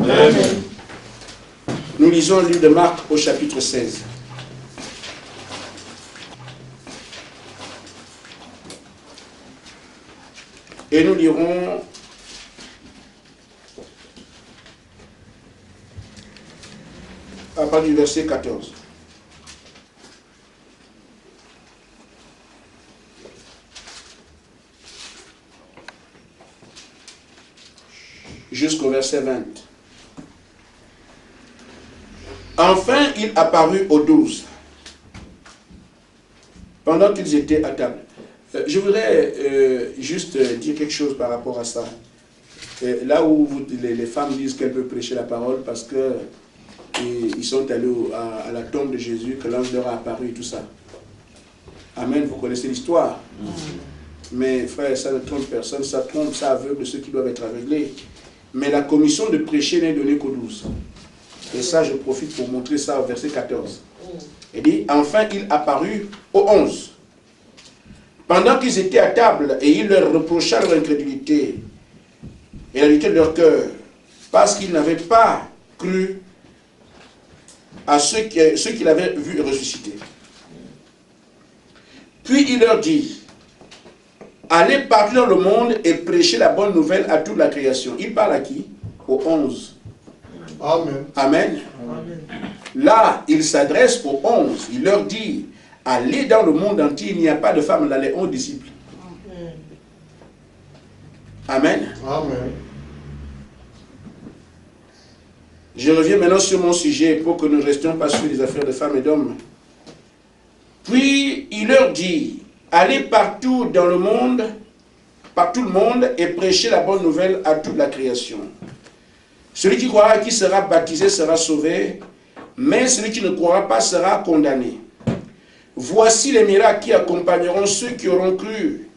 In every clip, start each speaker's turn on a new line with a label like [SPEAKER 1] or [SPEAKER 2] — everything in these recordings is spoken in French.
[SPEAKER 1] Amen.
[SPEAKER 2] Nous lisons le livre de Marc au chapitre 16. Et nous lirons à partir du verset 14. Jusqu'au verset 20. Enfin, il apparut aux 12, pendant qu'ils étaient à table. Je voudrais juste dire quelque chose par rapport à ça. Là où les femmes disent qu'elles peuvent prêcher la parole parce que ils sont allés à la tombe de Jésus, que l'ange leur a apparu et tout ça. Amen, vous connaissez l'histoire. Mais frère, ça ne trompe personne, ça trompe, ça aveugle ceux qui doivent être aveuglés. Mais la commission de prêcher n'est donnée qu'aux 12. Et ça, je profite pour montrer ça au verset 14. Il dit, enfin, il apparut aux 11. Pendant qu'ils étaient à table, et il leur reprocha leur incrédulité et la vérité de leur cœur, parce qu'ils n'avaient pas cru à ceux qu'il avait vus ressusciter. Puis il leur dit, allez partout dans le monde et prêchez la bonne nouvelle à toute la création. Il parle à qui? Aux 11.
[SPEAKER 1] Amen.
[SPEAKER 2] Amen.
[SPEAKER 1] Amen.
[SPEAKER 2] Là, il s'adresse aux 11. Il leur dit, allez dans le monde entier, il n'y a pas de femmes dans les 11 disciples. Amen.
[SPEAKER 1] Amen.
[SPEAKER 2] Je reviens maintenant sur mon sujet pour que nous ne restions pas sur les affaires de femmes et d'hommes. Puis il leur dit, allez partout dans le monde, par tout le monde, et prêchez la bonne nouvelle à toute la création. Celui qui croira et qui sera baptisé sera sauvé, mais celui qui ne croira pas sera condamné. Voici les miracles qui accompagneront ceux qui auront cru.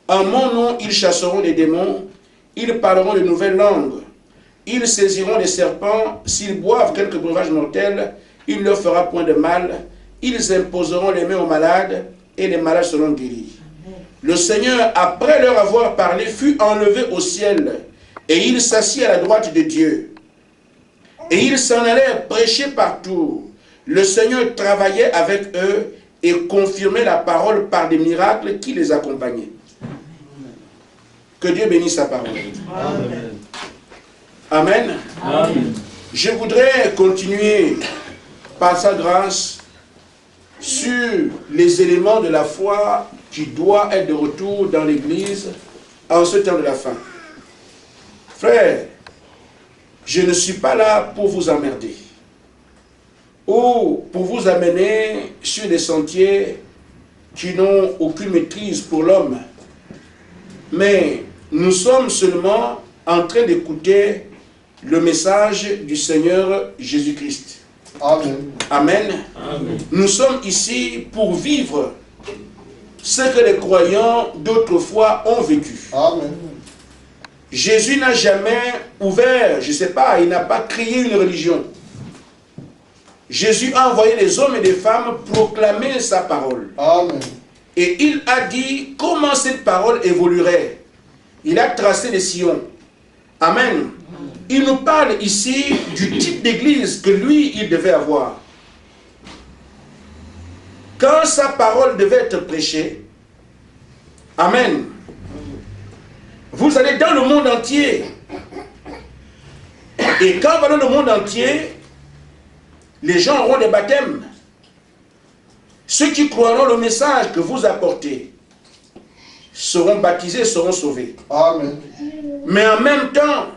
[SPEAKER 2] En mon nom, ils chasseront les démons, ils parleront de nouvelles langues, ils saisiront les serpents, s'ils boivent quelques breuvages mortels, il ne leur fera point de mal, ils imposeront les mains aux malades, et les malades seront guéris. Le Seigneur, après leur avoir parlé, fut enlevé au ciel, et il s'assit à la droite de Dieu. Et ils s'en allèrent prêcher partout. Le Seigneur travaillait avec eux et confirmait la parole par des miracles qui les accompagnaient. Que Dieu bénisse sa parole.
[SPEAKER 1] Amen.
[SPEAKER 2] Amen.
[SPEAKER 1] Amen.
[SPEAKER 2] Je voudrais continuer par sa grâce sur les éléments de la foi qui doivent être de retour dans l'Église en ce temps de la fin. Frère, je ne suis pas là pour vous emmerder ou pour vous amener sur des sentiers qui n'ont aucune maîtrise pour l'homme. Mais nous sommes seulement en train d'écouter le message du Seigneur Jésus-Christ.
[SPEAKER 1] Amen.
[SPEAKER 2] Amen.
[SPEAKER 1] Amen.
[SPEAKER 2] Nous sommes ici pour vivre ce que les croyants d'autrefois ont vécu.
[SPEAKER 1] Amen.
[SPEAKER 2] Jésus n'a jamais ouvert, je ne sais pas, il n'a pas créé une religion. Jésus a envoyé des hommes et des femmes proclamer sa parole.
[SPEAKER 1] Amen.
[SPEAKER 2] Et il a dit comment cette parole évoluerait. Il a tracé les sillons. Amen. Il nous parle ici du type d'église que lui, il devait avoir. Quand sa parole devait être prêchée, amen, vous allez dans le monde entier. Et quand vous allez dans le monde entier, les gens auront des baptêmes. Ceux qui croiront le message que vous apportez seront baptisés, seront sauvés.
[SPEAKER 1] Amen.
[SPEAKER 2] Mais en même temps,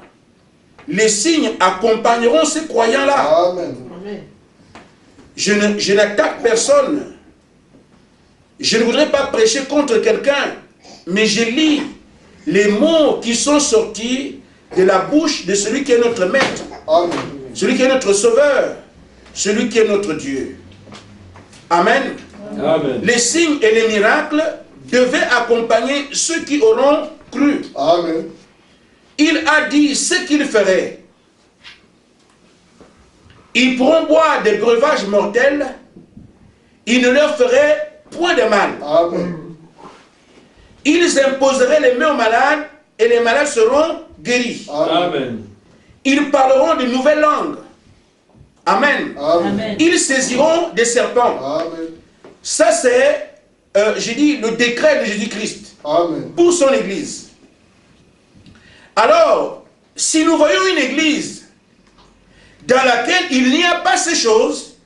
[SPEAKER 2] les signes accompagneront ces croyants-là.
[SPEAKER 1] Amen.
[SPEAKER 2] Je n'attaque personne. Je ne voudrais pas prêcher contre quelqu'un, mais je lis les mots qui sont sortis de la bouche de celui qui est notre maître,
[SPEAKER 1] Amen.
[SPEAKER 2] celui qui est notre sauveur, celui qui est notre Dieu. Amen.
[SPEAKER 1] Amen.
[SPEAKER 2] Les signes et les miracles devaient accompagner ceux qui auront cru.
[SPEAKER 1] Amen.
[SPEAKER 2] Il a dit ce qu'il ferait. Ils pourront boire des breuvages mortels, il ne leur ferait point de mal.
[SPEAKER 1] Amen.
[SPEAKER 2] Ils imposeraient les mains aux malades et les malades seront guéris.
[SPEAKER 1] Amen.
[SPEAKER 2] Ils parleront de nouvelles langues. Amen.
[SPEAKER 3] Amen.
[SPEAKER 2] Ils saisiront des serpents.
[SPEAKER 4] Amen.
[SPEAKER 2] Ça, c'est, j'ai dit, le décret de Jésus-Christ
[SPEAKER 4] Amen.
[SPEAKER 2] pour son Église. Alors, si nous voyons une Église dans laquelle il n'y a pas ces choses,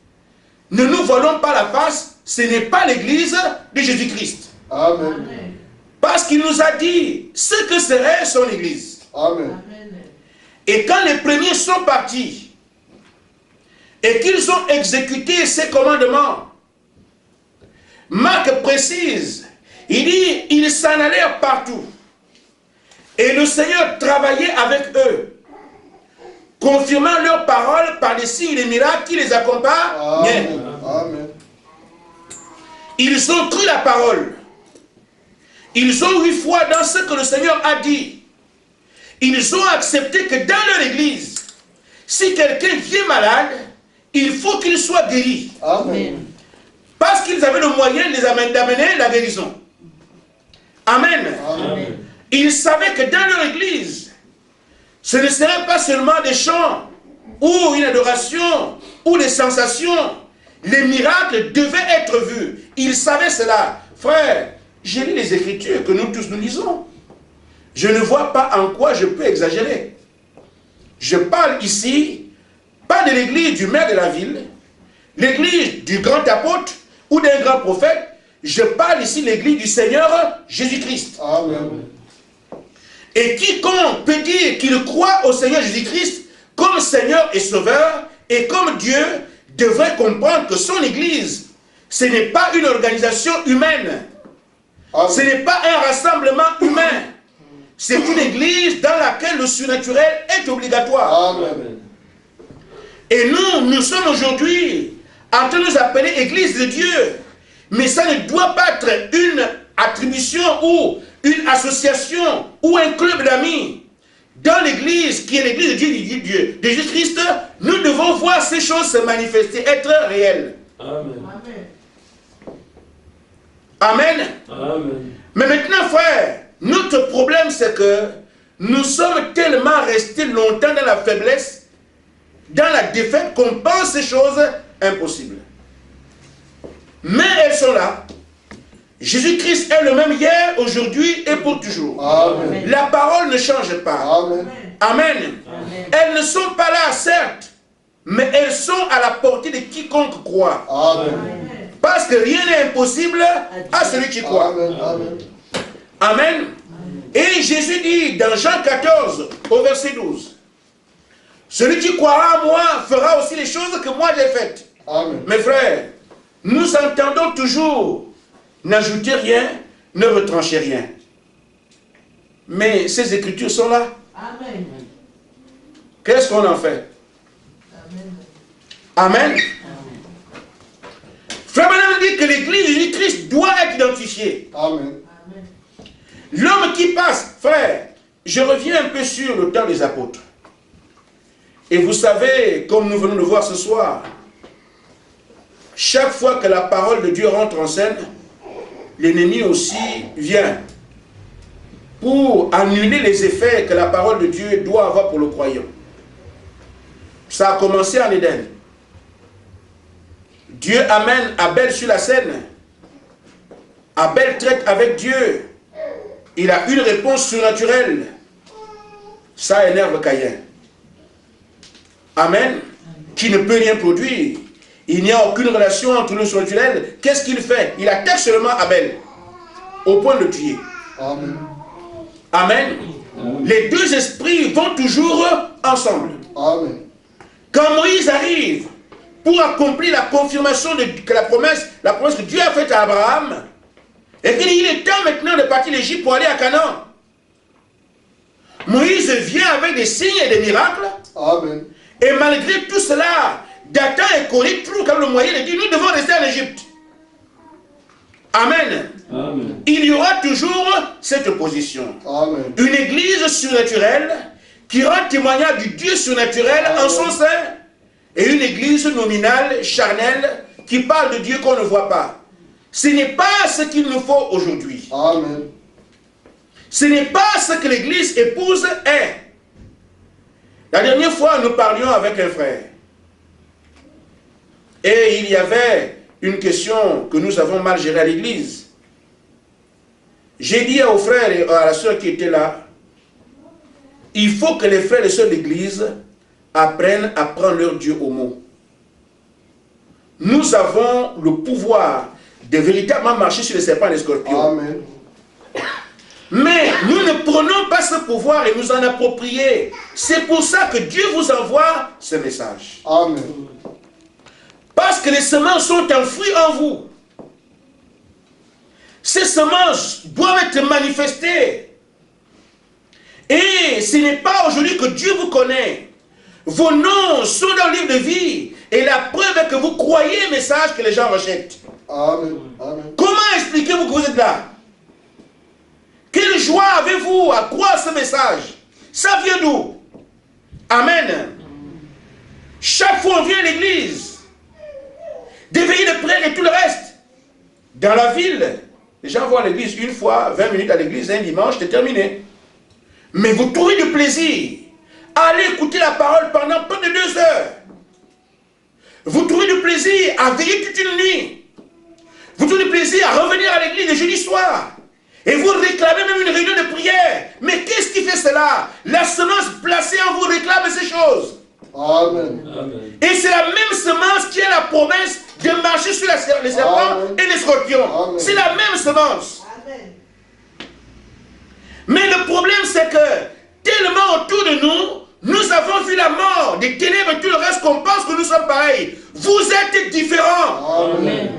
[SPEAKER 2] ne nous voilons pas la face, ce n'est pas l'Église de Jésus-Christ.
[SPEAKER 4] Amen.
[SPEAKER 2] Parce qu'il nous a dit ce que serait son Église.
[SPEAKER 4] Amen.
[SPEAKER 2] Et quand les premiers sont partis, et qu'ils ont exécuté ses commandements, Marc précise, il dit, ils s'en allèrent partout. Et le Seigneur travaillait avec eux, confirmant leurs paroles par des signes et des miracles qui les accompagnaient.
[SPEAKER 4] Amen.
[SPEAKER 2] Ils ont cru la parole. Ils ont eu foi dans ce que le Seigneur a dit. Ils ont accepté que dans leur église, si quelqu'un vient malade, il faut qu'il soit guéri.
[SPEAKER 4] Amen.
[SPEAKER 2] Parce qu'ils avaient le moyen d'amener la guérison. Amen.
[SPEAKER 4] Amen.
[SPEAKER 2] Ils savaient que dans leur église, ce ne serait pas seulement des chants, ou une adoration, ou des sensations. Les miracles devaient être vus. Ils savaient cela. Frère, j'ai lu les Écritures que nous tous nous lisons. Je ne vois pas en quoi je peux exagérer. Je parle ici, pas de l'église du maire de la ville, l'église du grand apôtre ou d'un grand prophète. Je parle ici de l'église du Seigneur Jésus-Christ.
[SPEAKER 4] Amen.
[SPEAKER 2] Et quiconque peut dire qu'il croit au Seigneur Jésus-Christ comme Seigneur et Sauveur, et comme Dieu, devrait comprendre que son église, ce n'est pas une organisation humaine.
[SPEAKER 4] Amen.
[SPEAKER 2] Ce n'est pas un rassemblement humain. C'est une église dans laquelle le surnaturel est obligatoire.
[SPEAKER 4] Amen.
[SPEAKER 2] Et nous sommes aujourd'hui en train de nous appeler église de Dieu. Mais ça ne doit pas être une attribution ou une association ou un club d'amis. Dans l'église qui est l'église de Dieu, de Jésus-Christ, nous devons voir ces choses se manifester, être réelles.
[SPEAKER 1] Amen.
[SPEAKER 2] Amen.
[SPEAKER 1] Amen.
[SPEAKER 2] Mais maintenant, frère, notre problème, c'est que nous sommes tellement restés longtemps dans la faiblesse, dans la défaite, qu'on pense ces choses impossibles. Mais elles sont là. Jésus-Christ est le même hier, aujourd'hui et pour toujours.
[SPEAKER 4] Amen.
[SPEAKER 2] La parole ne change pas.
[SPEAKER 4] Amen.
[SPEAKER 2] Amen.
[SPEAKER 3] Amen.
[SPEAKER 2] Elles ne sont pas là, certes, mais elles sont à la portée de quiconque croit.
[SPEAKER 4] Amen.
[SPEAKER 2] Parce que rien n'est impossible à celui qui croit.
[SPEAKER 4] Amen. Amen.
[SPEAKER 2] Amen. Et Jésus dit dans Jean 14, au verset 12, celui qui croira en moi fera aussi les choses que moi j'ai faites.
[SPEAKER 4] Amen.
[SPEAKER 2] Mes frères, nous entendons toujours, n'ajoutez rien, ne retranchez rien. Mais ces écritures sont là.
[SPEAKER 3] Amen.
[SPEAKER 2] Qu'est-ce qu'on en fait? Amen. Frère Branham dit que l'église de Jésus-Christ doit être identifiée.
[SPEAKER 4] Amen.
[SPEAKER 2] L'homme qui passe, frère, je reviens un peu sur le temps des apôtres. Et vous savez, comme nous venons de voir ce soir, chaque fois que la parole de Dieu rentre en scène, l'ennemi aussi vient pour annuler les effets que la parole de Dieu doit avoir pour le croyant. Ça a commencé en Éden. Dieu amène Abel sur la scène. Abel traite avec Dieu. Il a une réponse surnaturelle. Ça énerve Caïn. Amen. Qui ne peut rien produire. Il n'y a aucune relation entre le surnaturel. Qu'est-ce qu'il fait? Il attaque seulement Abel. Au point de le tuer.
[SPEAKER 4] Amen.
[SPEAKER 2] Amen. Les deux esprits vont toujours ensemble.
[SPEAKER 4] Amen.
[SPEAKER 2] Quand Moïse arrive pour accomplir la confirmation de que la promesse que Dieu a faite à Abraham, et qu'il est temps maintenant de partir d'Égypte pour aller à Canaan. Moïse vient avec des signes et des miracles.
[SPEAKER 4] Amen.
[SPEAKER 2] Et malgré tout cela, Dathan et Corée trouvent comme le moyen de dire nous devons rester en Égypte. Amen.
[SPEAKER 1] Amen.
[SPEAKER 2] Il y aura toujours cette opposition.
[SPEAKER 4] Amen.
[SPEAKER 2] Une église surnaturelle qui rend témoignage du Dieu surnaturel en son sein, et une église nominale, charnelle, qui parle de Dieu qu'on ne voit pas. Ce n'est pas ce qu'il nous faut aujourd'hui.
[SPEAKER 4] Amen.
[SPEAKER 2] Ce n'est pas ce que l'église épouse est. La dernière fois, nous parlions avec un frère. Et il y avait une question que nous avons mal gérée à l'église. J'ai dit aux frères et à la soeur qui étaient là, il faut que les frères et sœurs de l'église apprennent à prendre leur Dieu au mot. Nous avons le pouvoir de véritablement marcher sur les serpents et les scorpions.
[SPEAKER 4] Amen.
[SPEAKER 2] Mais nous ne prenons pas ce pouvoir et nous en approprier. C'est pour ça que Dieu vous envoie ce message.
[SPEAKER 4] Amen.
[SPEAKER 2] Parce que les semences sont enfouies en vous. Ces semences doivent être manifestées. Et ce n'est pas aujourd'hui que Dieu vous connaît. Vos noms sont dans le livre de vie. Et la preuve est que vous croyez le message que les gens rejettent.
[SPEAKER 4] Amen. Amen.
[SPEAKER 2] Comment expliquez-vous que vous êtes là? Quelle joie avez-vous à croire ce message? Ça vient d'où? Amen. Chaque fois on vient à l'église, des veillées de prière et tout le reste. Dans la ville, les gens vont à l'église une fois, 20 minutes à l'église, un dimanche, c'est terminé. Mais vous trouvez du plaisir à aller écouter la parole pendant près de 2 heures. Vous trouvez du plaisir à veiller toute une nuit. Vous trouvez du plaisir à revenir à l'église le jeudi soir. Et vous réclamez même une réunion de prière. Mais qu'est-ce qui fait cela? La semence placée en vous réclame ces choses.
[SPEAKER 4] Amen.
[SPEAKER 1] Amen.
[SPEAKER 2] Et c'est la même semence qui a la promesse de marcher sur les serpents
[SPEAKER 4] Amen.
[SPEAKER 2] et les scorpions.
[SPEAKER 4] Amen.
[SPEAKER 2] C'est la même semence.
[SPEAKER 3] Amen.
[SPEAKER 2] Mais le problème c'est que tellement autour de nous, nous avons vu la mort, des ténèbres et tout le reste qu'on pense que nous sommes pareils. Vous êtes différents.
[SPEAKER 4] Amen.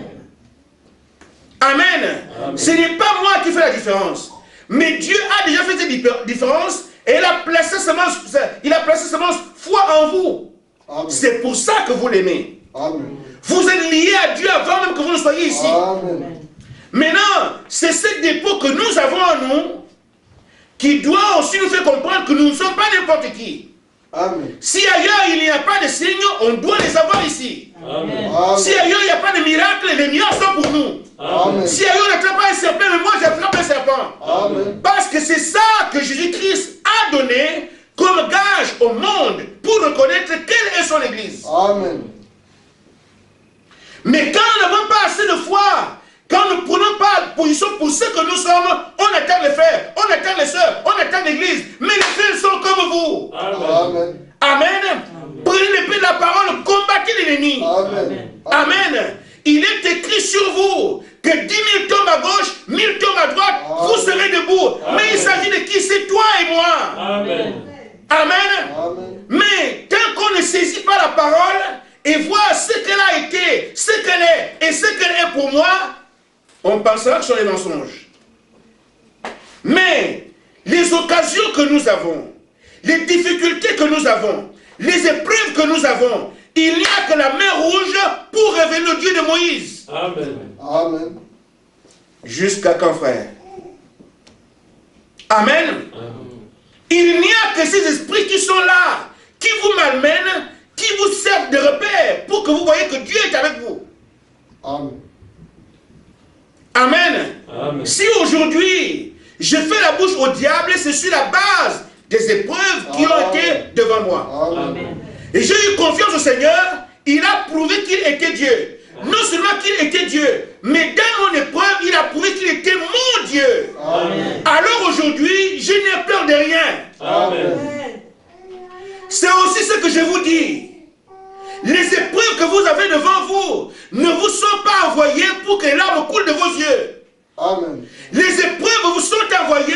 [SPEAKER 2] Amen.
[SPEAKER 1] Amen.
[SPEAKER 2] Ce n'est pas moi qui fais la différence. Mais Dieu a déjà fait cette différence et il a placé semence foi en vous.
[SPEAKER 4] Amen.
[SPEAKER 2] C'est pour ça que vous l'aimez.
[SPEAKER 4] Amen.
[SPEAKER 2] Vous êtes liés à Dieu avant même que vous ne soyez ici.
[SPEAKER 4] Amen.
[SPEAKER 2] Maintenant, c'est ce dépôt que nous avons en nous qui doit aussi nous faire comprendre que nous ne sommes pas n'importe qui.
[SPEAKER 4] Amen.
[SPEAKER 2] Si ailleurs il n'y a pas de signes, on doit les avoir ici.
[SPEAKER 1] Amen.
[SPEAKER 2] Si ailleurs il n'y a pas de miracle, les miracles sont pour nous.
[SPEAKER 4] Amen.
[SPEAKER 2] Si ailleurs on n'attrape pas un serpent, mais moi j'attrape un serpent.
[SPEAKER 4] Amen.
[SPEAKER 2] Parce que c'est ça que Jésus-Christ a donné comme gage au monde pour reconnaître quelle est son église.
[SPEAKER 4] Amen.
[SPEAKER 2] Mais quand nous n'avons pas assez de foi, quand nous ne prenons pas position pour ce que nous sommes, on attaque les frères, on attaque les sœurs, on attaque l'église. Mais les frères sont comme vous.
[SPEAKER 4] Amen.
[SPEAKER 2] Amen. Prenez l'épée de la parole, combattez l'ennemi.
[SPEAKER 4] Amen.
[SPEAKER 2] Amen. Il est écrit sur vous que 10 000 tombent à gauche, 1000 tombent à droite, vous serez debout. Mais il s'agit de qui? C'est toi et moi.
[SPEAKER 1] Amen.
[SPEAKER 2] Amen.
[SPEAKER 4] Amen.
[SPEAKER 2] Mais tant qu'on ne saisit pas la parole et voit ce qu'elle a été, ce qu'elle est et ce qu'elle est pour moi, on pensera que ce sont des mensonges. Mais les occasions que nous avons, les difficultés que nous avons, les épreuves que nous avons, il n'y a que la mer rouge pour révéler le Dieu de Moïse.
[SPEAKER 1] Amen.
[SPEAKER 4] Amen.
[SPEAKER 2] Jusqu'à quand, frère? Amen.
[SPEAKER 1] Amen.
[SPEAKER 2] Il n'y a que ces esprits qui sont là, qui vous malmènent, qui vous servent de repère pour que vous voyez que Dieu est avec vous.
[SPEAKER 4] Amen.
[SPEAKER 2] Amen.
[SPEAKER 1] Amen.
[SPEAKER 2] Si aujourd'hui, je fais la bouche au diable, c'est sur la base des épreuves qui ont été devant moi.
[SPEAKER 4] Amen.
[SPEAKER 2] Et j'ai eu confiance au Seigneur, il a prouvé qu'il était Dieu. Non seulement qu'il était Dieu, mais dans mon épreuve, il a prouvé qu'il était mon Dieu.
[SPEAKER 4] Amen.
[SPEAKER 2] Alors aujourd'hui, je n'ai peur de rien.
[SPEAKER 1] Amen.
[SPEAKER 2] C'est aussi ce que je vous dis. Les épreuves que vous avez devant vous ne vous sont pas envoyées pour que les larmes coulent de vos yeux.
[SPEAKER 4] Amen.
[SPEAKER 2] Les épreuves vous sont envoyées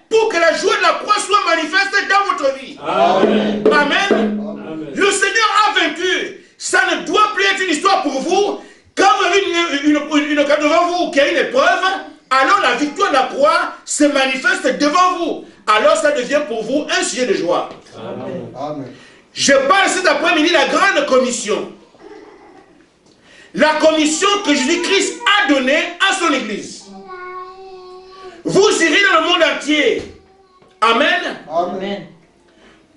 [SPEAKER 2] pour que la joie de la croix soit manifeste dans votre vie.
[SPEAKER 1] Amen.
[SPEAKER 2] Amen.
[SPEAKER 1] Amen.
[SPEAKER 2] Le Seigneur a vaincu. Ça ne doit plus être une histoire pour vous. Quand vous avez une occasion devant vous qui a une épreuve, alors la victoire de la croix se manifeste devant vous. Alors ça devient pour vous un sujet de joie.
[SPEAKER 1] Amen.
[SPEAKER 4] Amen.
[SPEAKER 2] Je parle cet après-midi de la grande commission. La commission que Jésus-Christ a donnée à son église. Vous irez dans le monde entier. Amen.
[SPEAKER 4] Amen.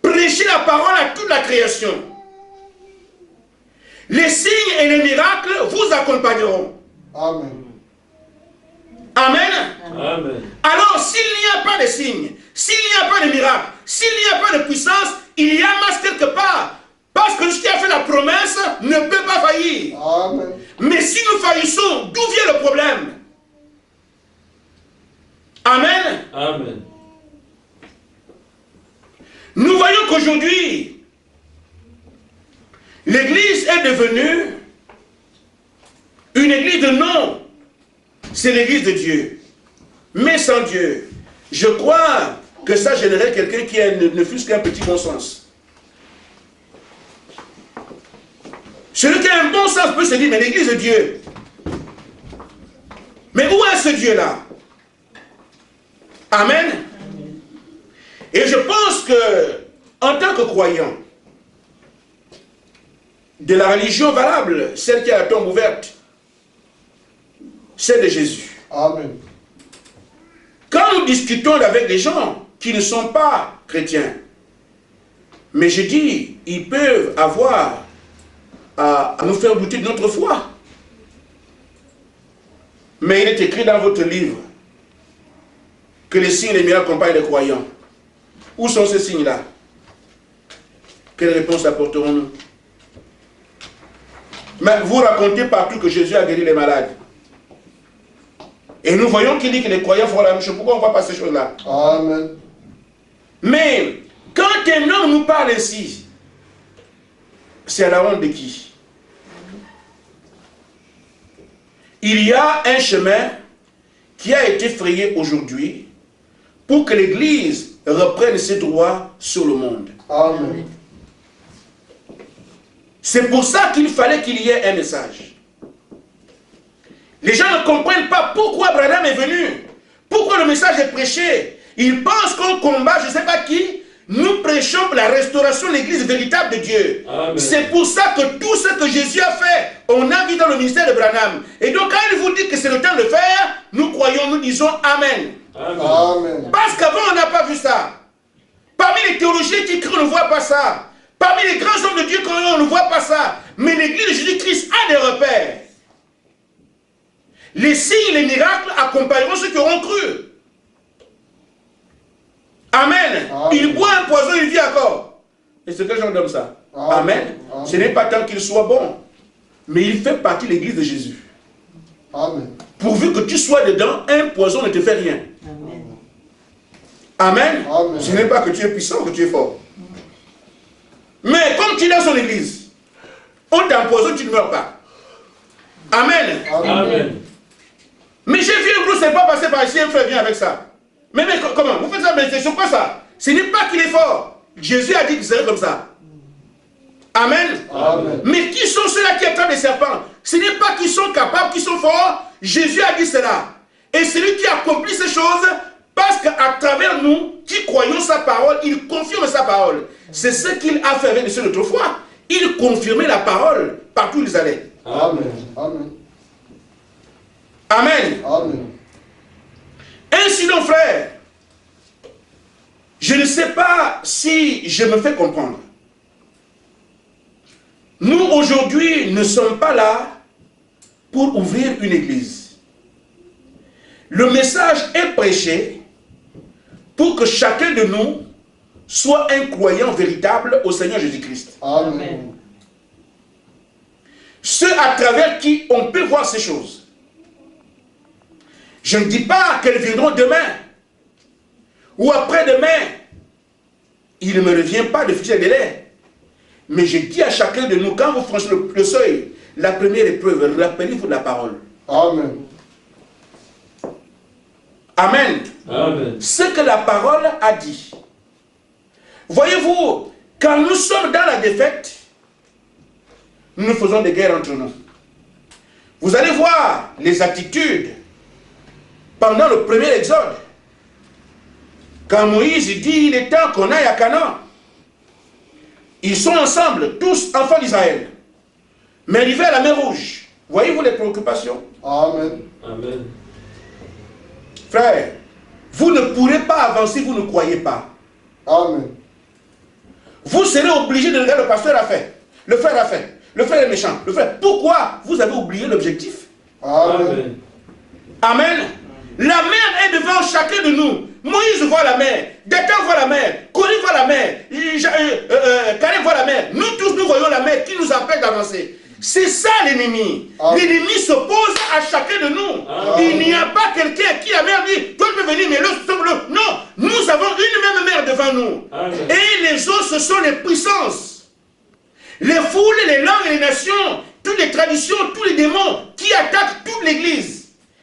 [SPEAKER 2] Prêchez la parole à toute la création. Les signes et les miracles vous accompagneront.
[SPEAKER 4] Amen.
[SPEAKER 2] Amen.
[SPEAKER 1] Amen.
[SPEAKER 2] Alors, s'il n'y a pas de signes, s'il n'y a pas de miracles, s'il n'y a pas de puissance, il y a masse quelque part. Parce que ce qui a fait la promesse ne peut pas faillir.
[SPEAKER 4] Amen.
[SPEAKER 2] Mais si nous faillissons, d'où vient le problème? Amen.
[SPEAKER 1] Amen.
[SPEAKER 2] Nous voyons qu'aujourd'hui, l'église est devenue une église de nom. C'est l'église de Dieu. Mais sans Dieu. Je crois que ça générait quelqu'un qui ne fût qu'un petit bon sens. Celui qui a un bon sens peut se dire, mais l'église de Dieu. Mais où est ce Dieu-là? Amen. Et je pense que, en tant que croyant, de la religion valable, celle qui a la tombe ouverte, celle de Jésus.
[SPEAKER 4] Amen.
[SPEAKER 2] Quand nous discutons avec des gens qui ne sont pas chrétiens, mais je dis, ils peuvent avoir à nous faire douter de notre foi. Mais il est écrit dans votre livre que les signes et les miracles accompagnent les croyants. Où sont ces signes-là? Quelle réponse apporterons-nous? Mais vous racontez partout que Jésus a guéri les malades. Et nous voyons qu'il dit que les croyants feront la même chose. Pourquoi on ne voit pas ces choses-là?
[SPEAKER 4] Amen.
[SPEAKER 2] Mais quand un homme nous parle ainsi, c'est à la honte de qui? Il y a un chemin qui a été frayé aujourd'hui pour que l'Église reprenne ses droits sur le monde.
[SPEAKER 4] Amen.
[SPEAKER 2] C'est pour ça qu'il fallait qu'il y ait un message. Les gens ne comprennent pas pourquoi Branham est venu, pourquoi le message est prêché. Ils pensent qu'on combat, je ne sais pas qui. Nous prêchons la restauration de l'Église véritable de Dieu. C'est pour ça que tout ce que Jésus a fait, on a vu dans le ministère de Branham. Et donc quand il vous dit que c'est le temps de le faire, nous croyons, nous disons Amen.
[SPEAKER 4] Amen.
[SPEAKER 2] Parce qu'avant on n'a pas vu ça. Parmi les théologiens qui crient, on ne voit pas ça. Parmi les grands hommes de Dieu, on ne voit pas ça. Mais l'Église de Jésus-Christ a des repères. Les signes et les miracles accompagneront ceux qui auront cru. Amen. Il boit un poison, il vit encore. Et c'est quel genre d'homme ça? Amen. Ce n'est pas tant qu'il soit bon, mais il fait partie de l'église de Jésus.
[SPEAKER 4] Amen.
[SPEAKER 2] Pourvu que tu sois dedans, un poison ne te fait rien. Amen.
[SPEAKER 4] Amen.
[SPEAKER 2] Ce n'est pas que tu es puissant, que tu es fort. Mais comme tu es dans son église, on t'empoisonne, tu ne meurs pas. Amen.
[SPEAKER 1] Amen.
[SPEAKER 2] Mais j'ai vu un gros, c'est pas passé par ici, un frère vient avec ça. Mais comment? Vous faites ça, mais c'est quoi ça? Ce n'est pas qu'il est fort. Jésus a dit que c'est comme ça. Amen.
[SPEAKER 4] Amen.
[SPEAKER 2] Mais qui sont ceux-là qui attrapent les serpents? Ce n'est pas qu'ils sont capables, qu'ils sont forts. Jésus a dit cela. Et celui qui accomplit ces choses, parce qu'à travers nous, qui croyons sa parole, il confirme sa parole. C'est ce qu'il a fait avec ceux d'autrefois. Il confirmait la parole partout où ils allaient.
[SPEAKER 4] Amen. Amen.
[SPEAKER 2] Amen.
[SPEAKER 4] Amen.
[SPEAKER 2] Ainsi donc, frère, je ne sais pas si je me fais comprendre. Nous, aujourd'hui, ne sommes pas là pour ouvrir une église. Le message est prêché pour que chacun de nous soit un croyant véritable au Seigneur Jésus-Christ.
[SPEAKER 4] Amen.
[SPEAKER 2] Ceux à travers qui on peut voir ces choses. Je ne dis pas qu'elles viendront demain ou après-demain. Il ne me revient pas de fixer des délai. Mais je dis à chacun de nous, quand vous franchissez le seuil, la première épreuve, rappelez-vous de la parole.
[SPEAKER 4] Amen.
[SPEAKER 2] Amen.
[SPEAKER 1] Amen.
[SPEAKER 2] Ce que la parole a dit. Voyez-vous, quand nous sommes dans la défaite, nous faisons des guerres entre nous. Vous allez voir les attitudes pendant le premier exode. Quand Moïse dit, il est temps qu'on aille à Canaan. Ils sont ensemble, tous enfants d'Israël. Mais arrivés à la mer Rouge, voyez-vous les préoccupations?
[SPEAKER 4] Amen.
[SPEAKER 1] Amen.
[SPEAKER 2] Frère, vous ne pourrez pas avancer, vous ne croyez pas.
[SPEAKER 4] Amen.
[SPEAKER 2] Vous serez obligé de regarder le pasteur a fait, le frère a fait, le frère est méchant, le frère. Pourquoi vous avez oublié l'objectif?
[SPEAKER 4] Amen.
[SPEAKER 2] Amen. La mer est devant chacun de nous. Moïse voit la mer, Dathan voit la mer, Corée voit la mer, Caleb voit la mer. Nous tous, nous voyons la mer qui nous empêche d'avancer. C'est ça l'ennemi. L'ennemi s'oppose à chacun de nous. Il n'y a pas quelqu'un qui la mer dit, toi tu peux venir, mais l'autre, non. Nous avons une même mer devant nous. Et les autres, ce sont les puissances. Les foules, les langues, les nations, toutes les traditions, tous les démons qui attaquent toute l'église.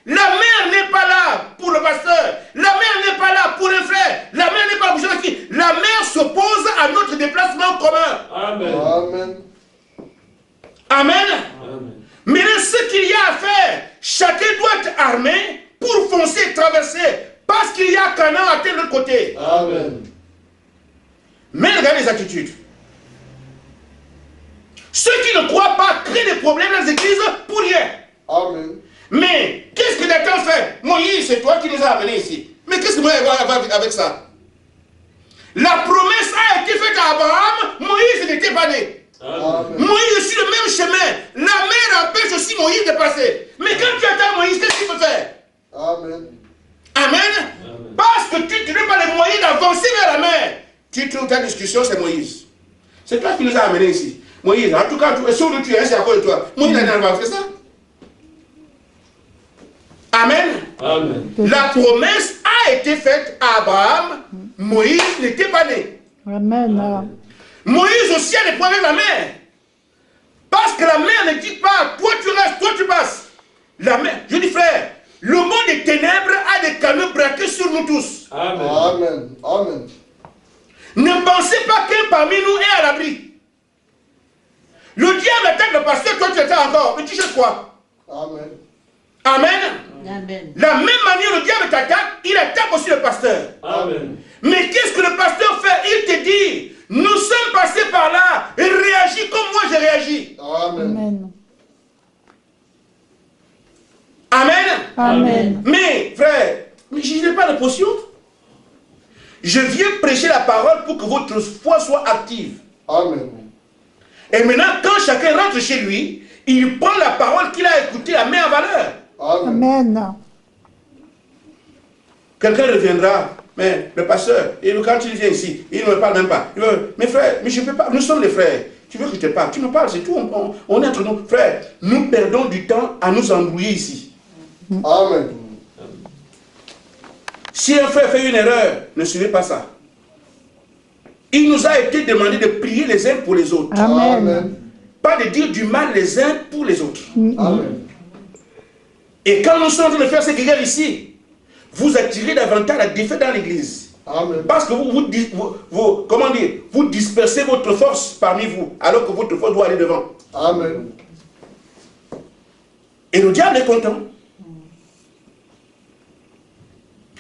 [SPEAKER 2] La mer n'est pas là pour le pasteur. La mer n'est pas là pour les frères. La mer n'est pas là pour qui. La mer s'oppose à notre déplacement commun.
[SPEAKER 1] Amen.
[SPEAKER 4] Amen.
[SPEAKER 2] Amen.
[SPEAKER 1] Amen.
[SPEAKER 2] Maintenant, ce qu'il y a à faire, chacun doit être armé pour foncer et traverser. Parce qu'il y a Canaan à tel autre côté.
[SPEAKER 4] Amen.
[SPEAKER 2] Mais regardez les attitudes. Ceux qui ne croient pas créent des problèmes dans les églises pour rien.
[SPEAKER 4] Amen.
[SPEAKER 2] Mais qu'est-ce que Dathan fait? Moïse, c'est toi qui nous as amenés ici. Mais qu'est-ce que Moïse va avoir avec ça? La promesse a été faite à Abraham, Moïse n'était pas né.
[SPEAKER 1] Amen.
[SPEAKER 2] Moïse suit le même chemin. La mer empêche aussi Moïse de passer. Mais quand tu attends Moïse, qu'est-ce qu'il peut faire?
[SPEAKER 4] Amen.
[SPEAKER 2] Amen. Parce que tu n'as pas les moyens d'avancer vers la mer. Tu trouves ta discussion, c'est Moïse. C'est toi qui nous as amenés ici. Moïse, en tout cas, sur où tu es, c'est à cause de toi. Moïse n'a pas fait ça. Amen.
[SPEAKER 1] Amen.
[SPEAKER 2] La promesse a été faite à Abraham. Moïse n'était pas né.
[SPEAKER 3] Amen.
[SPEAKER 2] Moïse aussi a des problèmes avec la mer. Parce que la mer ne dit pas, toi tu restes, toi tu passes. La mer, je dis frère, le monde des ténèbres a des canaux braqués sur nous tous.
[SPEAKER 1] Amen.
[SPEAKER 4] Amen. Amen.
[SPEAKER 2] Ne pensez pas qu'un parmi nous est à l'abri. Le diable attaque le pasteur, toi tu attends encore. Mais tu sais quoi?
[SPEAKER 4] Amen.
[SPEAKER 2] Amen.
[SPEAKER 3] Amen.
[SPEAKER 2] La même manière le diable t'attaque, il attaque aussi le pasteur.
[SPEAKER 1] Amen.
[SPEAKER 2] Mais qu'est-ce que le pasteur fait? Il te dit, nous sommes passés par là, et réagis comme moi j'ai réagi.
[SPEAKER 4] Amen.
[SPEAKER 2] Amen.
[SPEAKER 3] Amen.
[SPEAKER 2] Mais, frère, mais je n'ai pas de potion. Je viens prêcher la parole pour que votre foi soit active.
[SPEAKER 4] Amen.
[SPEAKER 2] Et maintenant, quand chacun rentre chez lui, il prend la parole qu'il a écoutée, la met en valeur.
[SPEAKER 4] Amen.
[SPEAKER 3] Amen.
[SPEAKER 2] Quelqu'un reviendra, mais le pasteur, et quand il vient ici, il ne me parle même pas. Il veut, mes frères, mais je ne peux pas, nous sommes les frères. Tu veux que je te parle, tu me parles, c'est tout, on est entre nous. Frère, nous perdons du temps à nous embrouiller ici.
[SPEAKER 4] Amen.
[SPEAKER 2] Si un frère fait une erreur, ne suivez pas ça. Il nous a été demandé de prier les uns pour les autres.
[SPEAKER 3] Amen.
[SPEAKER 2] Pas de dire du mal les uns pour les autres.
[SPEAKER 4] Amen.
[SPEAKER 2] Et quand nous sommes en train de faire cette guerre ici, vous attirez davantage la défaite dans l'église.
[SPEAKER 4] Amen.
[SPEAKER 2] Parce que vous dispersez votre force parmi vous, alors que votre force doit aller devant.
[SPEAKER 4] Amen.
[SPEAKER 2] Et le diable est content.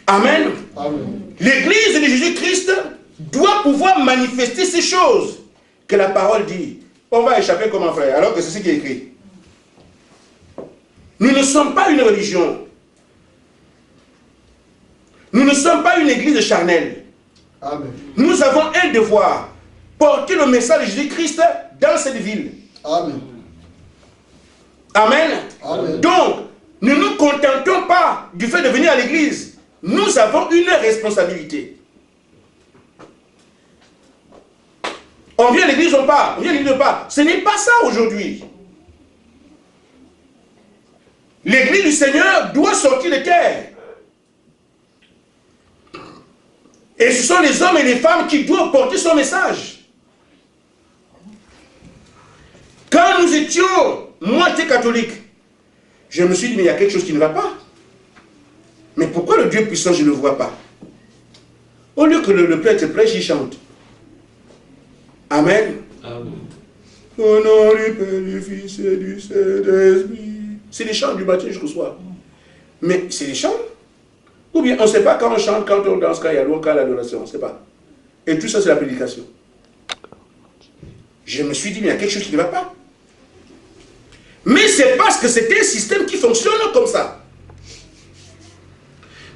[SPEAKER 2] Amen.
[SPEAKER 4] Amen.
[SPEAKER 2] L'église de Jésus-Christ doit pouvoir manifester ces choses que la parole dit. On va échapper comment, frère, alors que c'est ce qui est écrit. Nous ne sommes pas une religion. Nous ne sommes pas une église charnelle.
[SPEAKER 4] Amen.
[SPEAKER 2] Nous avons un devoir, porter le message de Jésus-Christ dans cette ville.
[SPEAKER 4] Amen.
[SPEAKER 2] Amen.
[SPEAKER 4] Amen.
[SPEAKER 2] Donc, ne nous contentons pas du fait de venir à l'église. Nous avons une responsabilité. On vient à l'église, on part. On vient à l'église, on part. Ce n'est pas ça aujourd'hui. L'église du Seigneur doit sortir de terre. Et ce sont les hommes et les femmes qui doivent porter son message. Quand nous étions, moi j'étais catholique, je me suis dit, mais il y a quelque chose qui ne va pas. Mais pourquoi le Dieu puissant, je ne le vois pas? Au lieu que le prêtre prêche, il chante. Amen.
[SPEAKER 1] Amen.
[SPEAKER 2] Au nom du Père, du Fils et du Saint-Esprit. C'est les chants du matin jusqu'au soir. Mais c'est les chants. Ou bien on ne sait pas quand on chante, quand on danse, quand il y a l'eau, quand l'adoration, on ne sait pas. Et tout ça, c'est la prédication. Je me suis dit, mais il y a quelque chose qui ne va pas. Mais c'est parce que c'est un système qui fonctionne comme ça.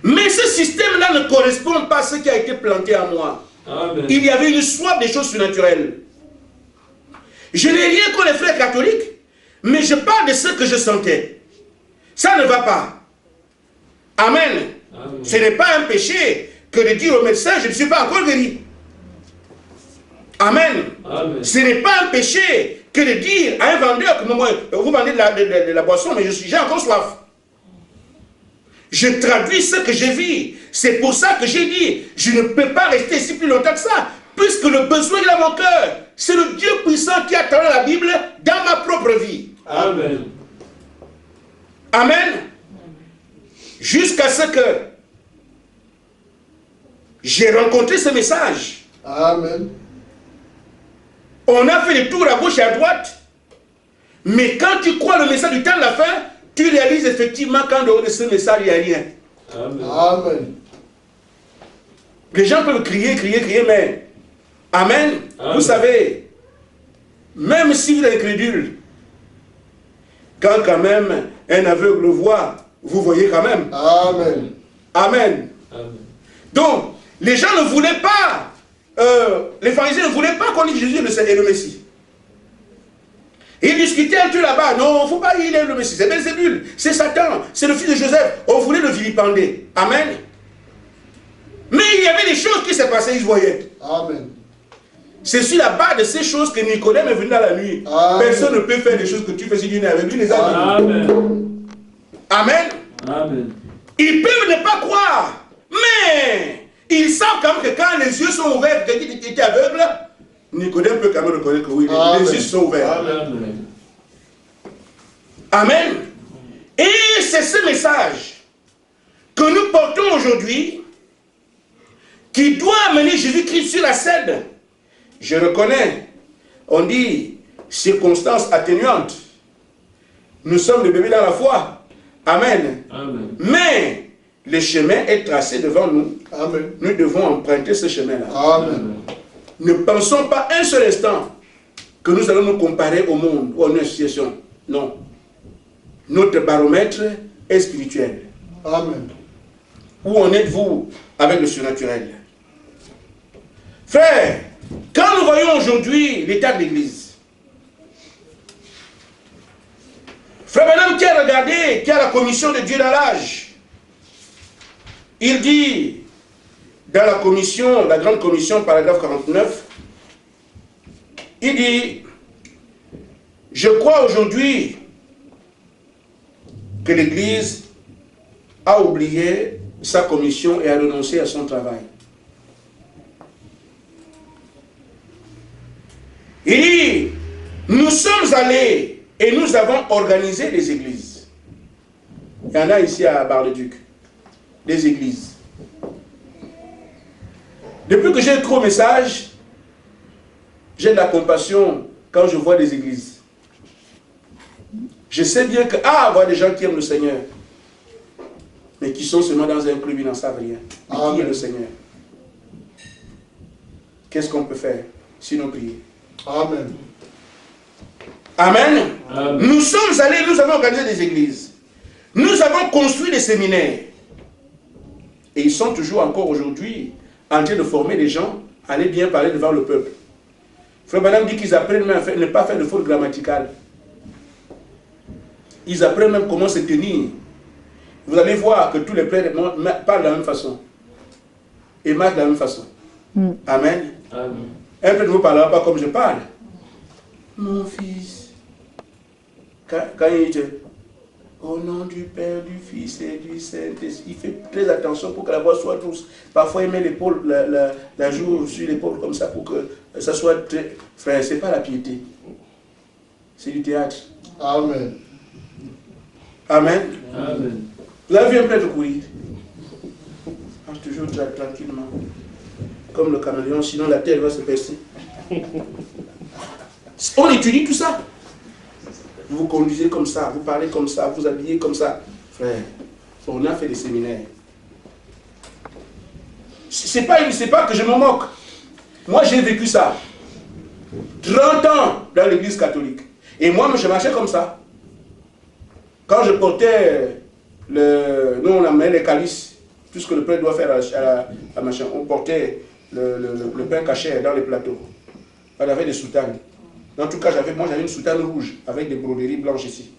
[SPEAKER 2] Mais ce système-là ne correspond pas à ce qui a été planté en moi.
[SPEAKER 1] Amen.
[SPEAKER 2] Il y avait une soif des choses surnaturelles. Je n'ai rien contre les frères catholiques, mais je parle de ce que je sentais. Ça ne va pas. Amen.
[SPEAKER 1] Amen.
[SPEAKER 2] Ce n'est pas un péché que de dire au médecin, je ne suis pas encore guéri. Amen.
[SPEAKER 1] Amen.
[SPEAKER 2] Ce n'est pas un péché que de dire à un vendeur que moi, vous vendez de la boisson, mais j'ai encore soif. Je traduis ce que j'ai vu. C'est pour ça que j'ai dit, je ne peux pas rester ici plus longtemps que ça, puisque le besoin est dans mon cœur. C'est le Dieu puissant qui a traduit la Bible dans ma propre vie.
[SPEAKER 1] Amen.
[SPEAKER 2] Amen. Jusqu'à ce que j'ai rencontré ce message.
[SPEAKER 4] Amen.
[SPEAKER 2] On a fait des tours à gauche et à droite. Mais quand tu crois le message du temps de la fin, tu réalises effectivement qu'en dehors de ce message, il n'y a rien.
[SPEAKER 1] Amen.
[SPEAKER 4] Amen.
[SPEAKER 2] Les gens peuvent crier, mais Amen.
[SPEAKER 1] Amen.
[SPEAKER 2] Vous savez, même si vous êtes incrédule, quand même un aveugle voit, vous voyez quand même.
[SPEAKER 4] Amen.
[SPEAKER 2] Amen.
[SPEAKER 1] Amen.
[SPEAKER 2] Donc, les gens ne voulaient pas, les pharisiens ne voulaient pas qu'on dise Jésus est le Messie. Ils discutaient un peu là-bas. Non, il ne faut pas il est le Messie. C'est Belzébul, c'est Satan, c'est le fils de Joseph. On voulait le vilipender. Amen. Mais il y avait des choses qui se passaient, ils voyaient.
[SPEAKER 4] Amen.
[SPEAKER 2] C'est sur la base de ces choses que Nicodème est venu dans la nuit.
[SPEAKER 4] Amen.
[SPEAKER 2] Personne ne peut faire des choses que tu fais si Dieu n'est avec lui, les amis.
[SPEAKER 1] Amen.
[SPEAKER 2] Amen.
[SPEAKER 1] Amen.
[SPEAKER 2] Ils peuvent ne pas croire, mais ils savent quand même que quand les yeux sont ouverts, quelqu'un qui était aveugle, Nicodème peut quand même reconnaître que oui,
[SPEAKER 4] Amen.
[SPEAKER 2] les yeux sont ouverts.
[SPEAKER 1] Amen.
[SPEAKER 2] Amen. Et c'est ce message que nous portons aujourd'hui qui doit amener Jésus-Christ sur la scène. Je reconnais, on dit circonstances atténuantes. Nous sommes des bébés dans la foi. Amen.
[SPEAKER 1] Amen.
[SPEAKER 2] Mais le chemin est tracé devant nous.
[SPEAKER 4] Amen.
[SPEAKER 2] Nous devons emprunter ce chemin-là.
[SPEAKER 4] Amen.
[SPEAKER 2] Ne pensons pas un seul instant que nous allons nous comparer au monde ou à une association. Non. Notre baromètre est spirituel.
[SPEAKER 4] Amen.
[SPEAKER 2] Où en êtes-vous avec le surnaturel? Frère, quand nous voyons aujourd'hui l'état de l'Église, Frère Branham qui a regardé, qui a la commission de Dieu dans l'âge, il dit, dans la commission, la grande commission, paragraphe 49, il dit, je crois aujourd'hui que l'Église a oublié sa commission et a renoncé à son travail. Il dit, nous sommes allés et nous avons organisé des églises. Il y en a ici à Bar-le-Duc, des églises. Depuis que j'ai écrit au message, j'ai de la compassion quand je vois des églises. Je sais bien que, avoir des gens qui aiment le Seigneur, mais qui sont seulement dans un club, ils n'en savent rien. Mais qui est le Seigneur? Qu'est-ce qu'on peut faire sinon prier?
[SPEAKER 4] Amen.
[SPEAKER 2] Amen.
[SPEAKER 1] Amen.
[SPEAKER 2] Nous sommes allés, nous avons organisé des églises. Nous avons construit des séminaires. Et ils sont toujours encore aujourd'hui en train de former les gens à aller bien parler devant le peuple. Frère Branham dit qu'ils apprennent même à ne pas faire de fautes grammaticales. Ils apprennent même comment se tenir. Vous allez voir que tous les prêtres parlent de la même façon. Et marchent de la même façon. Amen.
[SPEAKER 1] Amen.
[SPEAKER 2] Un prêtre ne vous parlera pas comme je parle. Mon fils. Quand il dit au nom du Père, du Fils et du Saint-Esprit, il fait très attention pour que la voix soit douce. Parfois, il met l'épaule, la joue sur l'épaule comme ça pour que ça soit très... Frère, ce n'est pas la piété. C'est du théâtre.
[SPEAKER 4] Amen.
[SPEAKER 2] Amen.
[SPEAKER 1] Amen.
[SPEAKER 2] Vous avez vu un prêtre courir? Marche toujours tranquillement. Comme le caméléon, sinon la terre va se percer. On étudie tout ça. Vous conduisez comme ça, vous parlez comme ça, vous habillez comme ça. Frère, on a fait des séminaires. C'est pas que je me moque. Moi, j'ai vécu ça. 30 ans dans l'église catholique. Et moi, je marchais comme ça. Quand je portais nous, on amenait les calices, tout ce que le prêtre doit faire à machin. On portait le pain caché dans les plateaux. On avait des soutanes. En tout cas, moi j'avais une soutane rouge avec des broderies blanches ici.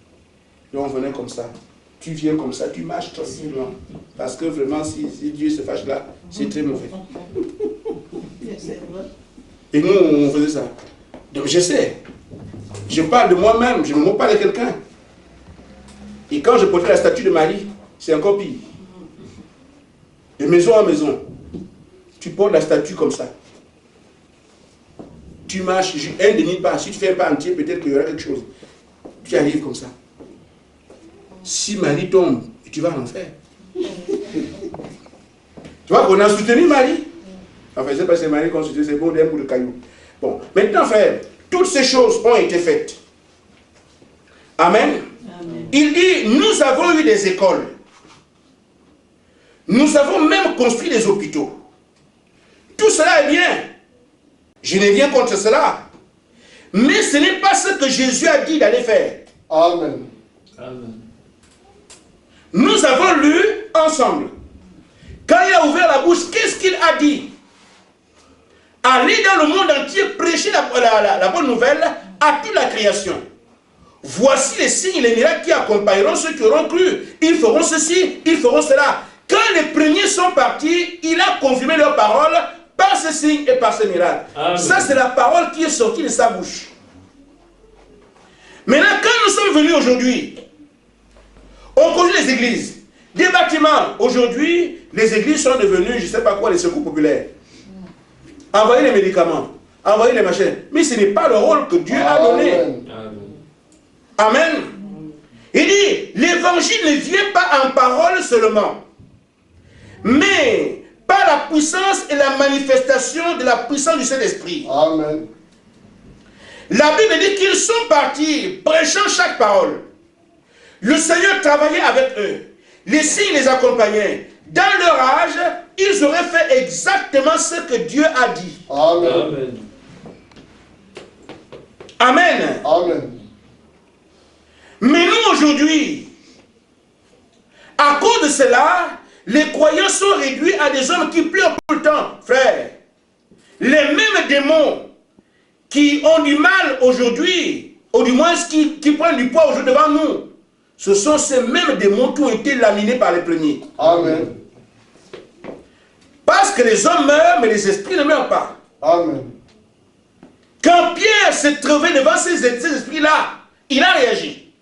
[SPEAKER 2] Et on venait comme ça. tu viens comme ça, tu marches tranquillement. Parce que vraiment, si Dieu se fâche là, c'est très mauvais. Et nous, on faisait ça. Donc je sais. Je parle de moi-même, je ne me moque pas de quelqu'un. Et quand je portais la statue de Marie, c'est encore pire. De maison en maison, tu portes la statue comme ça. Tu marches un demi-pas. Si tu fais un pas entier, peut-être qu'il y aura quelque chose. Tu arrives comme ça. Si Marie tombe, tu vas en enfer. Tu vois qu'on a soutenu Marie. Enfin, je ne sais pas si c'est Marie qu'on soutient, c'est bon d'un bout de caillou. Bon, maintenant, frère, toutes ces choses ont été faites. Amen. Amen. Il dit, nous avons eu des écoles. Nous avons même construit des hôpitaux. Tout cela est bien. Je n'ai rien contre cela. Mais ce n'est pas ce que Jésus a dit d'aller faire.
[SPEAKER 4] Amen.
[SPEAKER 1] Amen.
[SPEAKER 2] Nous avons lu ensemble. Quand il a ouvert la bouche, qu'est-ce qu'il a dit? Allez dans le monde entier, prêcher la bonne nouvelle à toute la création. Voici les signes et les miracles qui accompagneront ceux qui auront cru. Ils feront ceci, ils feront cela. Quand les premiers sont partis, il a confirmé leurs paroles par ces signes et par ces miracles. Amen. Ça, c'est la parole qui est sortie de sa bouche. Maintenant, quand nous sommes venus aujourd'hui, on construit les églises, des bâtiments. Aujourd'hui, les églises sont devenues, je ne sais pas quoi, les secours populaires. Envoyer les médicaments, envoyer les machines. Mais ce n'est pas le rôle que Dieu a donné.
[SPEAKER 4] Amen.
[SPEAKER 2] Amen. Il dit, l'évangile ne vient pas en parole seulement, mais par la puissance et la manifestation de la puissance du Saint-Esprit.
[SPEAKER 4] Amen.
[SPEAKER 2] La Bible dit qu'ils sont partis prêchant chaque parole. Le Seigneur travaillait avec eux. Les signes les accompagnaient. Dans leur âge, ils auraient fait exactement ce que Dieu a dit.
[SPEAKER 4] Amen.
[SPEAKER 2] Amen.
[SPEAKER 4] Amen.
[SPEAKER 2] Mais nous aujourd'hui, à cause de cela, les croyants sont réduits à des hommes qui pleurent tout le temps. Frère, les mêmes démons qui ont du mal aujourd'hui, ou du moins qui prennent du poids aujourd'hui devant nous, ce sont ces mêmes démons qui ont été laminés par les premiers.
[SPEAKER 4] Amen.
[SPEAKER 2] Parce que les hommes meurent, mais les esprits ne meurent pas.
[SPEAKER 4] Amen.
[SPEAKER 2] Quand Pierre s'est trouvé devant ces esprits-là, il a réagi.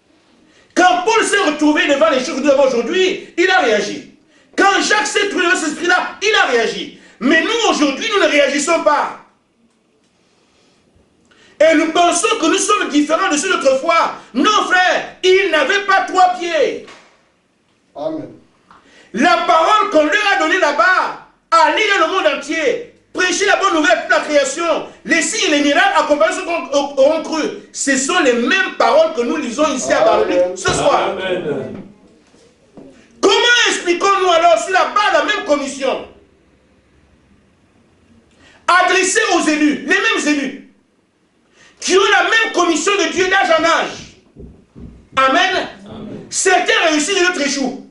[SPEAKER 2] Quand Paul s'est retrouvé devant les choses que nous avons aujourd'hui, il a réagi. Quand Jacques s'est trouvé devant ces esprits-là, il a réagi. Mais nous, aujourd'hui, nous ne réagissons pas. Et nous pensons que nous sommes différents de ceux d'autrefois. Non, frère, ils n'avaient pas 3 pieds.
[SPEAKER 4] Amen.
[SPEAKER 2] La parole qu'on leur a donnée là-bas, aller dans le monde entier, prêcher la bonne nouvelle à toute la création, les signes et les miracles accompagnent ceux qui auront cru. Ce sont les mêmes paroles que nous lisons ici à Bar-le-Duc ce soir.
[SPEAKER 1] Amen.
[SPEAKER 2] Comment expliquons-nous alors sur la base de la même commission, adressée aux élus, les mêmes élus, qui ont la même commission de Dieu d'âge en âge? Amen. Amen. Certains réussissent et d'autres échouent.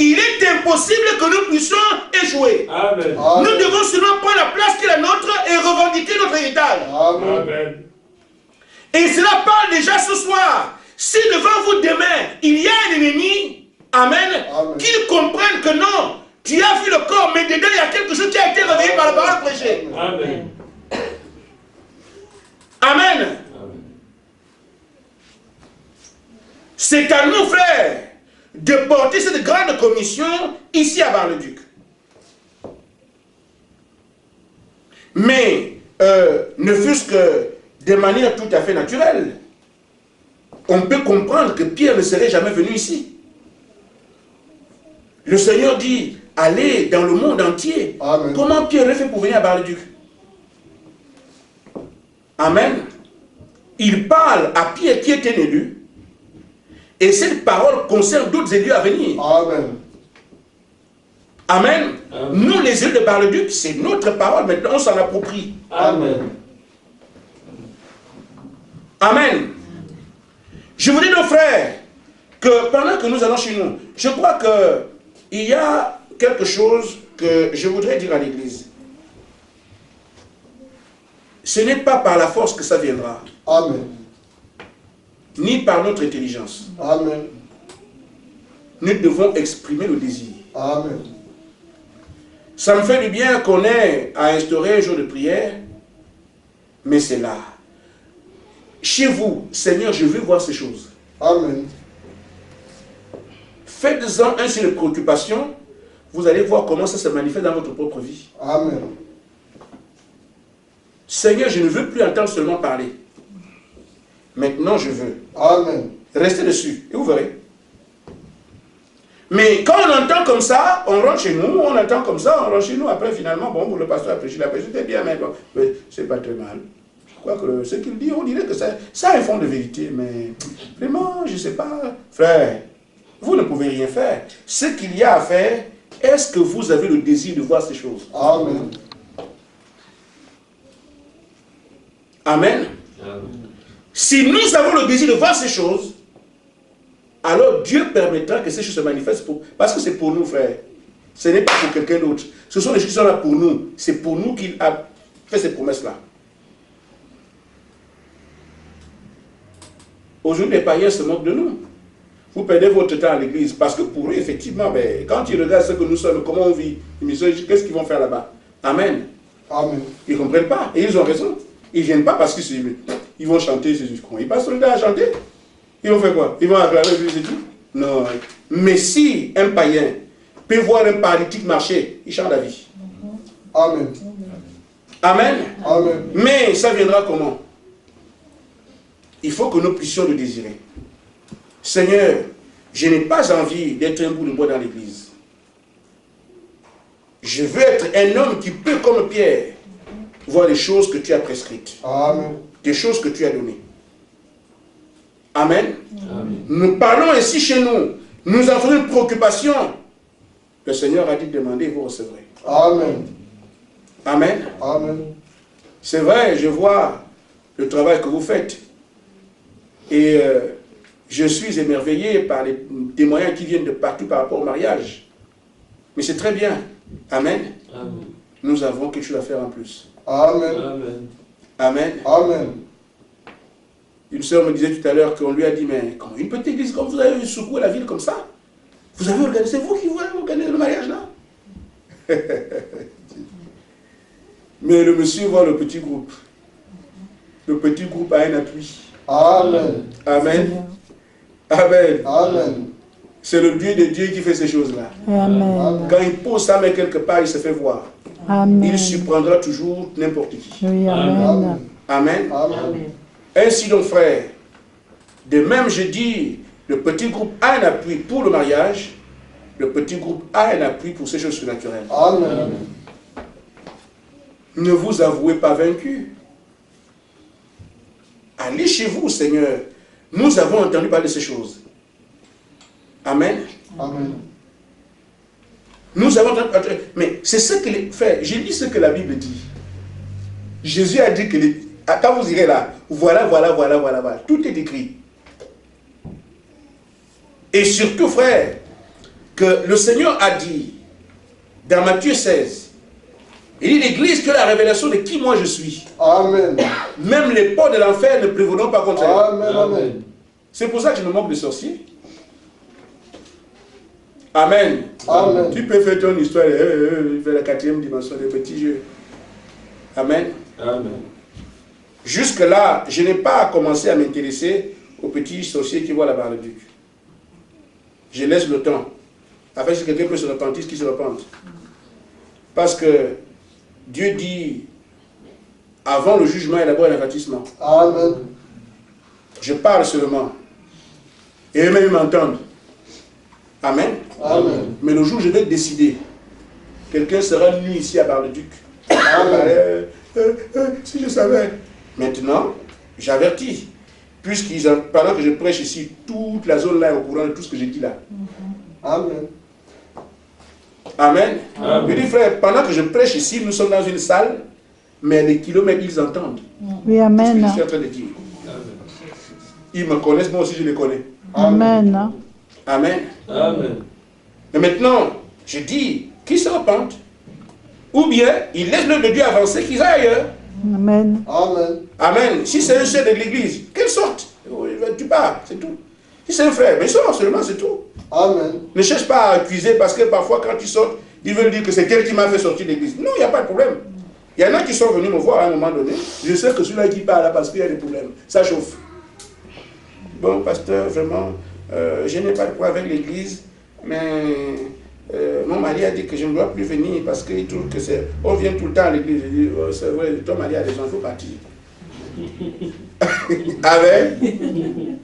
[SPEAKER 2] Il est impossible que nous puissions échouer.
[SPEAKER 1] Amen.
[SPEAKER 2] Nous devons seulement prendre la place qui est la nôtre et revendiquer notre héritage.
[SPEAKER 4] Amen.
[SPEAKER 1] Amen.
[SPEAKER 2] Et cela parle déjà ce soir. Si devant vous demain, il y a un ennemi, amen, qu'il comprenne que non, tu as vu le corps, mais dedans il y a quelque chose qui a été réveillé par la parole prêchée.
[SPEAKER 1] Amen.
[SPEAKER 2] Amen.
[SPEAKER 1] Amen.
[SPEAKER 2] C'est à nous, frères, de porter cette grande commission ici à Bar-le-Duc. Mais, ne fût-ce que de manière tout à fait naturelle, on peut comprendre que Pierre ne serait jamais venu ici. Le Seigneur dit, allez dans le monde entier.
[SPEAKER 4] Amen.
[SPEAKER 2] Comment Pierre aurait fait pour venir à Bar-le-Duc? Amen. Il parle à Pierre qui est un élu. Et cette parole concerne d'autres élus à venir.
[SPEAKER 4] Amen.
[SPEAKER 2] Amen.
[SPEAKER 1] Amen.
[SPEAKER 2] Nous, les élus de Bar-le-Duc, c'est notre parole. Maintenant, on s'en approprie.
[SPEAKER 1] Amen.
[SPEAKER 2] Amen. Je vous dis, nos frères, que pendant que nous allons chez nous, je crois qu'il y a quelque chose que je voudrais dire à l'Église. Ce n'est pas par la force que ça viendra,
[SPEAKER 4] Amen.
[SPEAKER 2] ni par notre intelligence.
[SPEAKER 4] Amen.
[SPEAKER 2] nous devons exprimer le désir.
[SPEAKER 4] Amen.
[SPEAKER 2] Ça me fait du bien qu'on ait à instaurer un jour de prière, mais c'est là. Chez vous, Seigneur, je veux voir ces choses.
[SPEAKER 4] Amen.
[SPEAKER 2] Faites-en un signe de préoccupation, vous allez voir comment ça se manifeste dans votre propre vie.
[SPEAKER 4] Amen.
[SPEAKER 2] Seigneur, je ne veux plus entendre seulement parler. Maintenant, je veux.
[SPEAKER 4] Amen.
[SPEAKER 2] Restez dessus, et vous verrez. Mais quand on entend comme ça, on rentre chez nous, on entend comme ça, on rentre chez nous. Après, finalement, bon, le pasteur a prêché, la prêché, c'était bien, mais bon, c'est pas très mal. Je crois que ce qu'il dit, on dirait que ça a un fond de vérité, mais vraiment, je ne sais pas. Frère, vous ne pouvez rien faire. Ce qu'il y a à faire, est-ce que vous avez le désir de voir ces choses?
[SPEAKER 4] Amen.
[SPEAKER 2] Amen.
[SPEAKER 1] Amen.
[SPEAKER 2] Si nous avons le désir de voir ces choses, alors Dieu permettra que ces choses se manifestent parce que c'est pour nous, frère. Ce n'est pas pour quelqu'un d'autre. Ce sont les choses qui sont là pour nous. C'est pour nous qu'il a fait ces promesses-là. Aujourd'hui, les païens se moquent de nous. Vous perdez votre temps à l'église parce que pour eux, effectivement, quand ils regardent ce que nous sommes, comment on vit, qu'est-ce qu'ils vont faire là-bas? Amen.
[SPEAKER 4] Amen.
[SPEAKER 2] Ils ne comprennent pas. Et ils ont raison. Ils ne viennent pas parce qu'ils vont chanter. Ils passent le temps à chanter. Ils vont faire quoi? Ils vont acclamer l'église et tout? Non. Mais si un païen peut voir un paralytique marcher, il change d'avis.
[SPEAKER 4] Amen.
[SPEAKER 2] Amen.
[SPEAKER 4] Amen.
[SPEAKER 2] Mais ça viendra comment? Il faut que nous puissions le désirer. Seigneur, je n'ai pas envie d'être un bout de bois dans l'église. Je veux être un homme qui peut, comme Pierre, voir les choses que tu as prescrites.
[SPEAKER 4] Amen.
[SPEAKER 2] Des choses que tu as données. Amen.
[SPEAKER 1] Amen.
[SPEAKER 2] Nous parlons ainsi chez nous. Nous avons une préoccupation. Le Seigneur a dit demandez, vous recevrez.
[SPEAKER 4] Amen.
[SPEAKER 2] Amen.
[SPEAKER 4] Amen.
[SPEAKER 2] C'est vrai, je vois le travail que vous faites. Et je suis émerveillé par les témoignages qui viennent de partout par rapport au mariage. Mais c'est très bien. Amen.
[SPEAKER 1] Amen.
[SPEAKER 2] Nous avons quelque chose à faire en plus.
[SPEAKER 4] Amen.
[SPEAKER 1] Amen.
[SPEAKER 2] Amen.
[SPEAKER 4] Amen.
[SPEAKER 2] Une sœur me disait tout à l'heure qu'on lui a dit, mais comment une petite église comme vous avez secoué la ville comme ça? Vous avez organisé, c'est vous qui voulez organiser le mariage là? Mais le monsieur voit le petit groupe. Le petit groupe a un appui.
[SPEAKER 4] Amen.
[SPEAKER 2] Amen. Amen.
[SPEAKER 4] Amen.
[SPEAKER 2] C'est le Dieu des dieux qui fait ces choses-là.
[SPEAKER 3] Amen.
[SPEAKER 2] Quand il pose sa main quelque part, il se fait voir.
[SPEAKER 3] Amen.
[SPEAKER 2] Il surprendra toujours n'importe qui.
[SPEAKER 3] Oui,
[SPEAKER 4] Amen.
[SPEAKER 3] amen.
[SPEAKER 2] Amen.
[SPEAKER 4] Amen.
[SPEAKER 2] Ainsi donc, frère, de même je dis, le petit groupe a un appui pour le mariage, le petit groupe a un appui pour ces choses surnaturelles.
[SPEAKER 4] Amen.
[SPEAKER 2] Ne vous avouez pas vaincu. Allez chez vous, Seigneur. Nous avons entendu parler de ces choses. Amen.
[SPEAKER 4] Amen.
[SPEAKER 2] Nous avons entendu parler. Mais c'est ce que les frères, j'ai dit ce que la Bible dit. Jésus a dit que quand vous irez là, voilà. Tout est écrit. Et surtout, frère, que le Seigneur a dit dans Matthieu 16, il dit l'église que la révélation de qui moi je suis.
[SPEAKER 4] Amen.
[SPEAKER 2] Même les portes de l'enfer ne prévaudront pas contre elle.
[SPEAKER 4] Amen. Amen.
[SPEAKER 2] C'est pour ça que je me moque des sorciers. Amen.
[SPEAKER 4] Amen.
[SPEAKER 2] Tu peux faire ton histoire, faire la 4e dimension, des petits jeux. Amen.
[SPEAKER 1] Amen.
[SPEAKER 2] Jusque-là, je n'ai pas commencé à m'intéresser aux petits sorciers qui voient la Bar-le-Duc. Je laisse le temps. Après, si quelqu'un peut se repentir, qu'il se repente. Parce que Dieu dit, avant le jugement, il y a d'abord un avertissement.
[SPEAKER 4] Amen.
[SPEAKER 2] Je parle seulement. Et eux-mêmes ils m'entendent. Amen.
[SPEAKER 4] Amen.
[SPEAKER 2] Mais le jour où je vais décider, quelqu'un sera nu ici à Bar-le-Duc.
[SPEAKER 4] Amen.
[SPEAKER 2] Si je savais. Maintenant, j'avertis. Pendant que je prêche ici, toute la zone là est au courant de tout ce que j'ai dit là.
[SPEAKER 4] Amen.
[SPEAKER 2] Amen.
[SPEAKER 1] Amen.
[SPEAKER 2] Je dis, frère, pendant que je prêche ici, nous sommes dans une salle, mais à des kilomètres, ils entendent.
[SPEAKER 3] Oui,
[SPEAKER 2] Ce que
[SPEAKER 3] amen.
[SPEAKER 2] je suis en train de dire. Ils me connaissent, moi aussi je les connais.
[SPEAKER 3] Amen.
[SPEAKER 2] Amen.
[SPEAKER 1] Amen.
[SPEAKER 2] Mais maintenant, je dis, qu'ils se repentent. Ou bien, ils laissent l'œuvre de Dieu avancer, qu'ils aillent ailleurs.
[SPEAKER 3] Amen.
[SPEAKER 4] Amen.
[SPEAKER 2] Amen. Si c'est un chef de l'église, qu'il sorte. Tu pars, c'est tout. Si c'est un frère, mais il sort seulement, c'est tout.
[SPEAKER 4] Amen.
[SPEAKER 2] Ne cherche pas à accuser parce que parfois quand tu sors, ils veulent dire que c'est elle qui m'a fait sortir de l'église. Non, il n'y a pas de problème. Il y en a qui sont venus me voir à un moment donné. Je sais que celui-là qui parle là parce qu'il y a des problèmes. Ça chauffe. Bon, pasteur, vraiment, je n'ai pas de problème avec l'église, mais mon mari a dit que je ne dois plus venir parce qu'il trouve que c'est... On vient tout le temps à l'église. Je dis, oh, c'est vrai, ton mari a raison, il faut partir. Amen.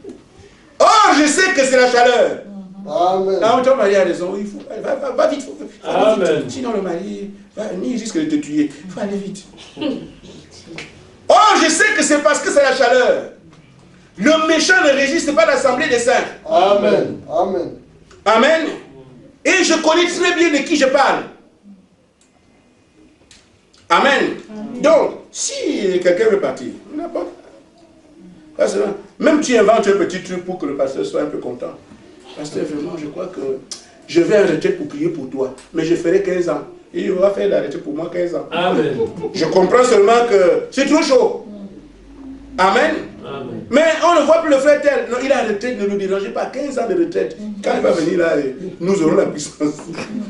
[SPEAKER 2] Oh, je sais que c'est la chaleur.
[SPEAKER 4] Amen.
[SPEAKER 2] Non, ton mari a raison, il faut... Va vite, va vite.
[SPEAKER 1] Amen.
[SPEAKER 2] Sinon le mari va venir jusqu'à te tuer. Il faut aller vite. Oh, je sais que c'est parce que c'est la chaleur. Le méchant ne résiste pas à l'assemblée des saints.
[SPEAKER 4] Amen. Amen.
[SPEAKER 2] Amen. Et je connais très bien de qui je parle. Amen. Donc, si quelqu'un veut partir, n'importe. Même tu inventes un petit truc pour que le pasteur soit un peu content. Pasteur, vraiment, je crois que je vais en retraite pour prier pour toi. Mais je ferai 15 ans. Et il va faire la retraite pour moi 15 ans.
[SPEAKER 1] Amen.
[SPEAKER 2] Je comprends seulement que c'est trop chaud. Amen.
[SPEAKER 1] Amen.
[SPEAKER 2] Mais on ne voit plus le frère tel. Non, il a retraite, ne nous dérangez pas. 15 ans de retraite. Quand il va venir là, nous aurons la puissance.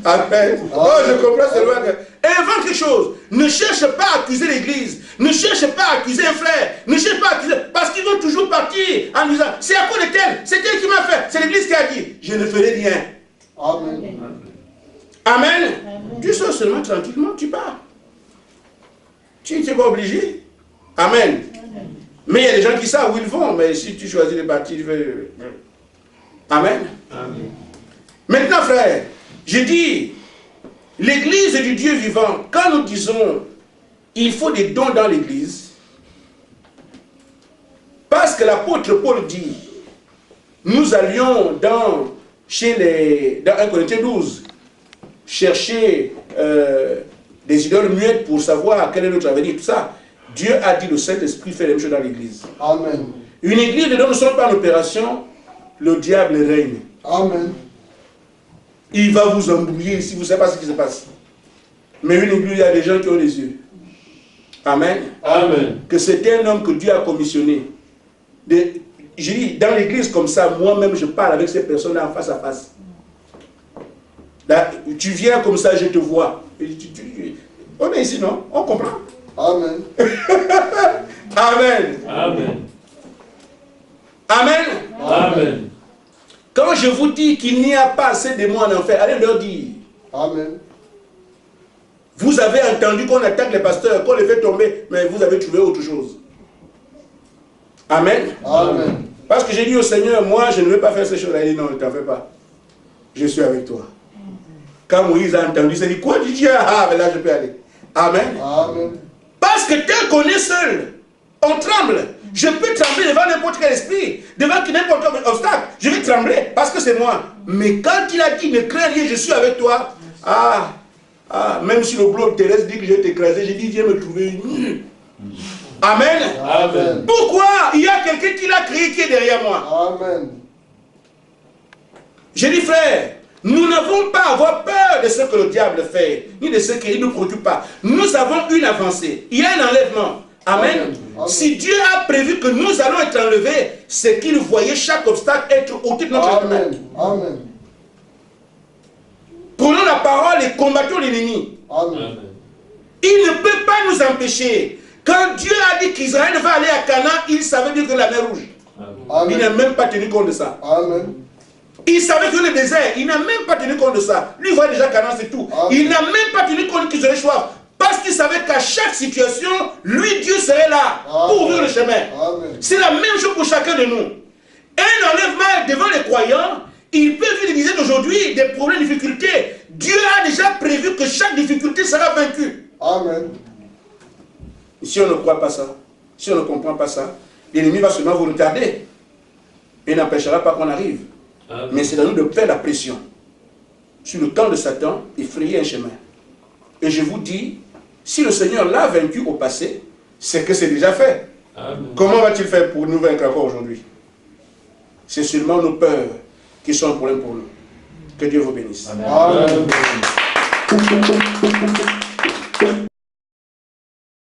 [SPEAKER 2] Amen. Oh, je comprends seulement que... Invente quelque chose. Ne cherche pas à accuser l'église. Ne cherche pas à accuser un frère. Ne cherche pas à accuser... Parce qu'ils vont toujours partir en disant, c'est à cause de tel. C'est elle qui m'a fait. C'est l'église qui a dit. Je ne ferai rien.
[SPEAKER 4] Amen.
[SPEAKER 2] Amen. Tu sors seulement tranquillement, tu pars. Tu n'es pas obligé. Amen. Mais il y a des gens qui savent où ils vont, mais si tu choisis de partir, tu veux... Amen.
[SPEAKER 1] Amen.
[SPEAKER 2] Maintenant, frère, je dis, l'église du Dieu vivant, quand nous disons, il faut des dons dans l'église, parce que l'apôtre Paul dit, nous allions dans 1 Corinthiens 12, chercher des idoles muettes pour savoir quel est notre avenir, tout ça. Dieu a dit, le Saint-Esprit fait la même chose dans l'église.
[SPEAKER 4] Amen.
[SPEAKER 2] Une église ne sont pas en opération, le diable règne.
[SPEAKER 4] Amen.
[SPEAKER 2] Il va vous embrouiller si vous ne savez pas ce qui se passe. Mais une église, il y a des gens qui ont les yeux. Amen.
[SPEAKER 1] Amen.
[SPEAKER 2] Que c'est un homme que Dieu a commissionné. Je dis, dans l'église comme ça, moi-même, je parle avec ces personnes-là en face à face. Là, tu viens comme ça, je te vois. On est ici, non? On comprend?
[SPEAKER 4] Amen.
[SPEAKER 2] Amen.
[SPEAKER 1] Amen.
[SPEAKER 2] Amen.
[SPEAKER 1] Amen.
[SPEAKER 2] Quand je vous dis qu'il n'y a pas assez de mots en enfer, allez leur dire.
[SPEAKER 4] Amen.
[SPEAKER 2] Vous avez entendu qu'on attaque les pasteurs, qu'on les fait tomber, mais vous avez trouvé autre chose. Amen.
[SPEAKER 4] Amen.
[SPEAKER 2] Parce que j'ai dit au Seigneur, moi je ne vais pas faire ces choses-là. Il dit non, ne t'en fais pas. Je suis avec toi. Quand Moïse a entendu, il s'est dit, quoi tu dis? Ah, mais là je peux aller. Amen.
[SPEAKER 4] Amen.
[SPEAKER 2] Parce que tel qu'on est seul, on tremble. Je peux trembler devant n'importe quel esprit, devant n'importe quel obstacle. Je vais trembler parce que c'est moi. Mais quand il a dit, ne crains rien, je suis avec toi. Même si le globe terrestre dit que je vais t'écraser, j'ai dit, viens me trouver. Amen.
[SPEAKER 1] Amen.
[SPEAKER 2] Pourquoi? Il y a quelqu'un qui l'a créé qui est derrière moi.
[SPEAKER 4] Amen.
[SPEAKER 2] J'ai dit, frère, nous n'avons pas à avoir peur de ce que le diable fait, ni de ce qu'il ne nous préoccupe pas. Nous avons une avancée. Il y a un enlèvement. Amen.
[SPEAKER 4] Amen.
[SPEAKER 2] Si Dieu a prévu que nous allons être enlevés, c'est qu'il voyait chaque obstacle être au-dessus de notre chemin.
[SPEAKER 4] Amen. Amen.
[SPEAKER 2] Prenons la parole et combattons l'ennemi.
[SPEAKER 4] Amen.
[SPEAKER 2] Il ne peut pas nous empêcher. Quand Dieu a dit qu'Israël va aller à Canaan, il savait bien que la mer rouge. Il n'a même pas tenu compte de ça.
[SPEAKER 4] Amen.
[SPEAKER 2] Il savait que le désert, il n'a même pas tenu compte de ça. Lui, il voit déjà Canaan, c'est tout.
[SPEAKER 4] Amen.
[SPEAKER 2] Il n'a même pas tenu compte qu'ils auraient choix. Parce qu'il savait qu'à chaque situation, lui, Dieu serait là pour ouvrir le chemin.
[SPEAKER 4] Amen.
[SPEAKER 2] C'est la même chose pour chacun de nous. Un enlèvement devant les croyants, il peut vivre l'église d'aujourd'hui des problèmes, des difficultés. Dieu a déjà prévu que chaque difficulté sera vaincue.
[SPEAKER 4] Amen.
[SPEAKER 2] Si on ne croit pas ça, si on ne comprend pas ça, l'ennemi va seulement vous retarder. Il n'empêchera pas qu'on arrive.
[SPEAKER 1] Amen.
[SPEAKER 2] Mais c'est à nous de faire la pression sur le camp de Satan et frayer un chemin. Et je vous dis, si le Seigneur l'a vaincu au passé, c'est que c'est déjà fait.
[SPEAKER 1] Amen.
[SPEAKER 2] Comment va-t-il faire pour nous vaincre encore aujourd'hui? C'est seulement nos peurs qui sont un problème pour nous. Que Dieu vous bénisse.
[SPEAKER 4] Amen.
[SPEAKER 1] Amen.